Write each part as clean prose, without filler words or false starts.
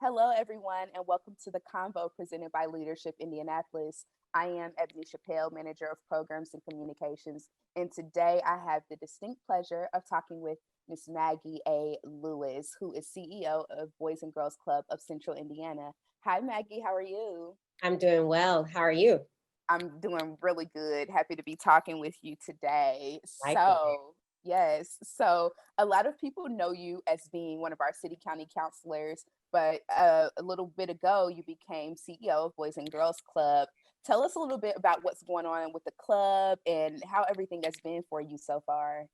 Hello, everyone, and welcome to the Convo presented by Leadership Indianapolis. I am Ebony Chappelle, Manager of Programs and Communications, and today I have the distinct pleasure of talking with Miss Maggie A. Lewis, who is CEO of Boys and Girls Club of Central Indiana. Hi, Maggie, how are you? I'm doing well. How are you? I'm doing really good. Happy to be talking with you today. Likewise. So a lot of people know you as being one of our city county councilors, but a little bit ago, you became CEO of Boys and Girls Club. Tell us a little bit about what's going on with the club and how everything has been for you so far.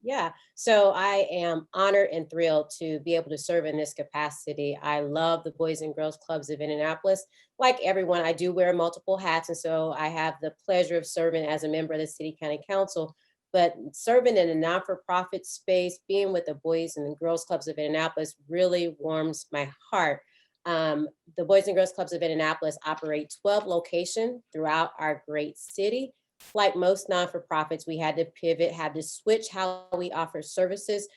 Yeah. So I am honored and thrilled to be able to serve in this capacity. I love the Boys and Girls Clubs of Indianapolis. Like everyone, I do wear multiple hats. And so I have the pleasure of serving as a member of the City County Council. But serving in a non for profit space, being with the Boys and Girls Clubs of Indianapolis really warms my heart. The Boys and Girls Clubs of Indianapolis operate 12 locations throughout our great city. Like most non-for-profits, we had to pivot, had to switch how we offer services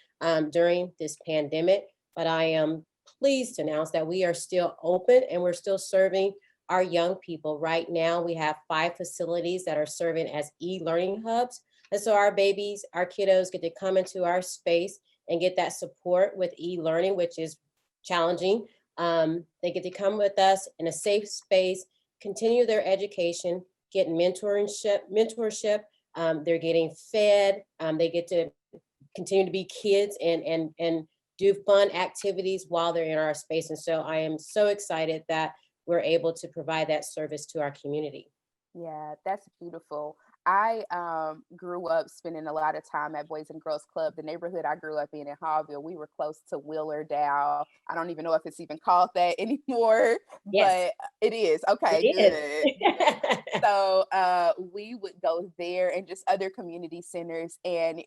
during this pandemic. But I am pleased to announce that we are still open and we're still serving our young people. Right now, we have 5 facilities that are serving as e-learning hubs. And so our babies, our kiddos get to come into our space and get that support with e-learning, which is challenging. They get to come with us in a safe space, continue their education, get mentorship. They're getting fed. They get to continue to be kids and do fun activities while they're in our space. And so I am so excited that we're able to provide that service to our community. Yeah, that's beautiful. I grew up spending a lot of time at Boys and Girls Club. The neighborhood I grew up in Hallville, we were close to Wheeler Dow. I don't even know if it's even called that anymore, Yes, but it is. it Okay, good, good. is. So we would go there and just other community centers. And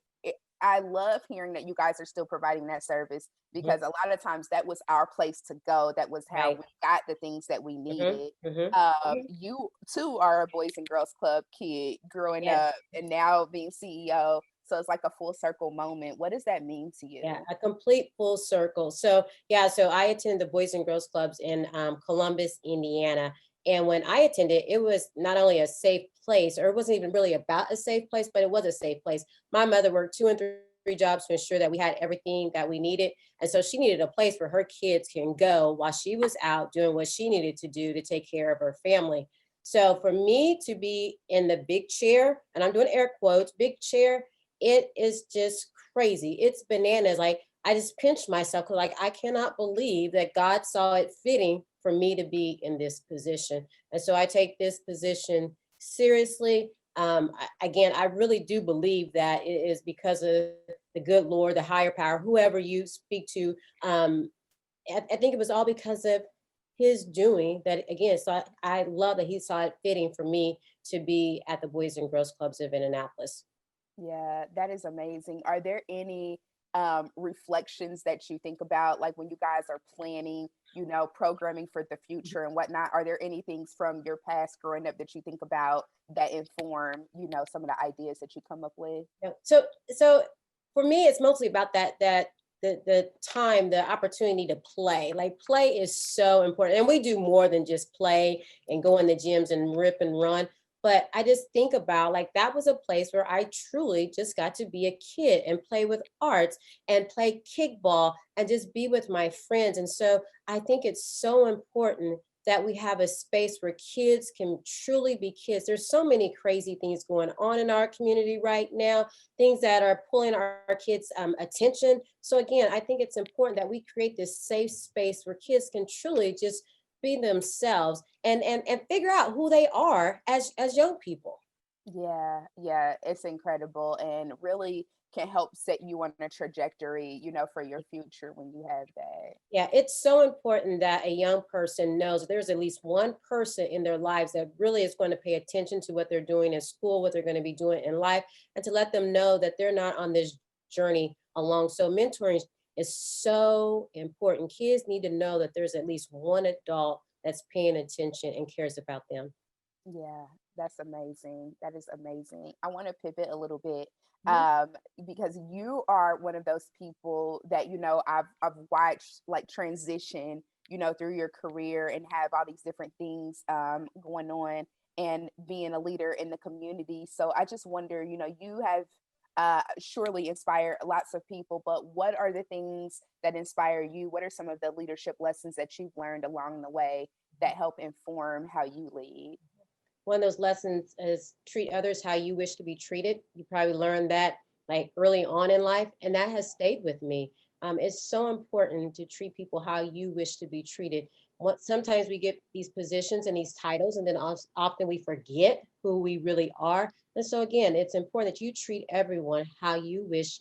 I love hearing that you guys are still providing that service Mhm. because a lot of times that was our place to go. That was how Right. we got the things that we Hmm. needed. Hmm. You too are a Boys and Girls Club kid growing Yes. up and now being CEO. So it's like a full circle moment. What does that mean to Yeah, you? a complete full circle. So yeah, so I attended the Boys and Girls Clubs in Columbus, Indiana. And when I attended, it was not only a safe place, or it wasn't even really about a safe place, but it was a safe place. My mother worked two and three jobs to ensure that we had everything that we needed. And so she needed a place where her kids can go while she was out doing what she needed to do to take care of her family. So for me to be in the big chair, and I'm doing air quotes, big chair, it is just crazy. It's bananas. Like I just pinched myself because like I cannot believe that God saw it fitting for me to be in this position. And so I take this position seriously. Again, I really do believe that it is because of the good Lord, the higher power, whoever you speak to. I think it was all because of his doing that again. So I love that he saw it fitting for me to be at the Boys and Girls Clubs of Indianapolis. Yeah, that is amazing. Are there any reflections that you think about, like when you guys are planning, programming for the future and whatnot? Are there any things from your past growing up that you think about that inform, some of the ideas that you come up with? Yeah. So for me, it's mostly about that the time, the opportunity to play. Like play is so important, and we do more than just play and go in the gyms and rip and run. But I just think about like that was a place where I truly just got to be a kid and play with arts and play kickball and just be with my friends. And so I think it's so important that we have a space where kids can truly be kids. There's so many crazy things going on in our community right now, things that are pulling our kids' attention. So again, I think it's important that we create this safe space where kids can truly just be themselves and figure out who they are as young people. Yeah, yeah, it's incredible and really can help set you on a trajectory, for your future when you have that. Yeah, it's so important that a young person knows that there's at least one person in their lives that really is going to pay attention to what they're doing in school, what they're going to be doing in life, and to let them know that they're not on this journey alone. So mentoring is so important. Kids need to know that there's at least one adult that's paying attention and cares about them. Yeah, that's amazing. That is amazing. I want to pivot a little bit Mhm. um because you are one of those people that I've watched like transition through your career and have all these different things going on and being a leader in the community. So I just wonder, you have surely inspired lots of people, but what are the things that inspire you? What are some of the leadership lessons that you've learned along the way that help inform how you lead? One of those lessons is treat others how you wish to be treated. You probably learned that like early on in life, and that has stayed with me. It's so important to treat people how you wish to be treated. Sometimes we get these positions and these titles, and then often we forget who we really are. And so, again, it's important that you treat everyone how you wish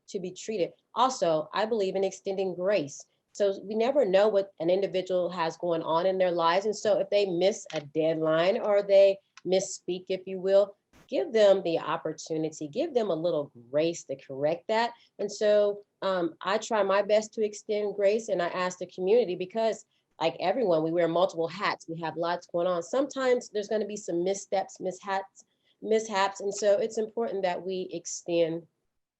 to be treated. Also, I believe in extending grace. So we never know what an individual has going on in their lives. And so if they miss a deadline or they misspeak, if you will, give them the opportunity, give them a little grace to correct that. And so I try my best to extend grace, and I ask the community because like everyone, we wear multiple hats. We have lots going on. Sometimes there's going to be some missteps, mishaps. And so it's important that we extend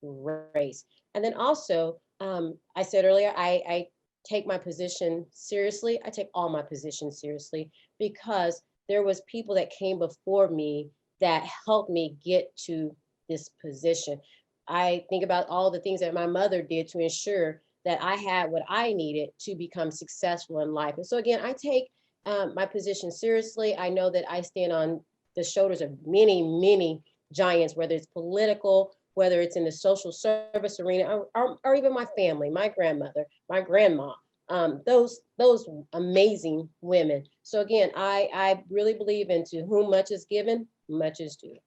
grace. And then also, I said earlier, I take my position seriously. I take all my positions seriously because there was people that came before me that helped me get to this position. I think about all the things that my mother did to ensure that I had what I needed to become successful in life. And so again, I take my position seriously. I know that I stand on the shoulders of many, many giants, whether it's political, whether it's in the social service arena, or even my family, my grandmother, my grandma, those amazing women. So again, I really believe in to whom much is given, much is due.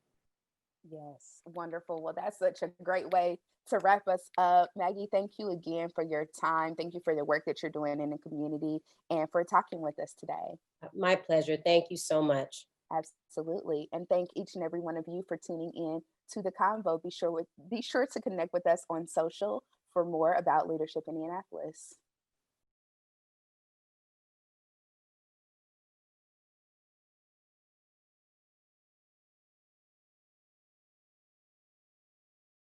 Yes, wonderful. Well, that's such a great way to wrap us up. Maggie, thank you again for your time. Thank you for the work that you're doing in the community and for talking with us today. My pleasure. Thank you so much. Absolutely. And thank each and every one of you for tuning in to the Convo. Be sure to connect with us on social for more about Leadership Indianapolis.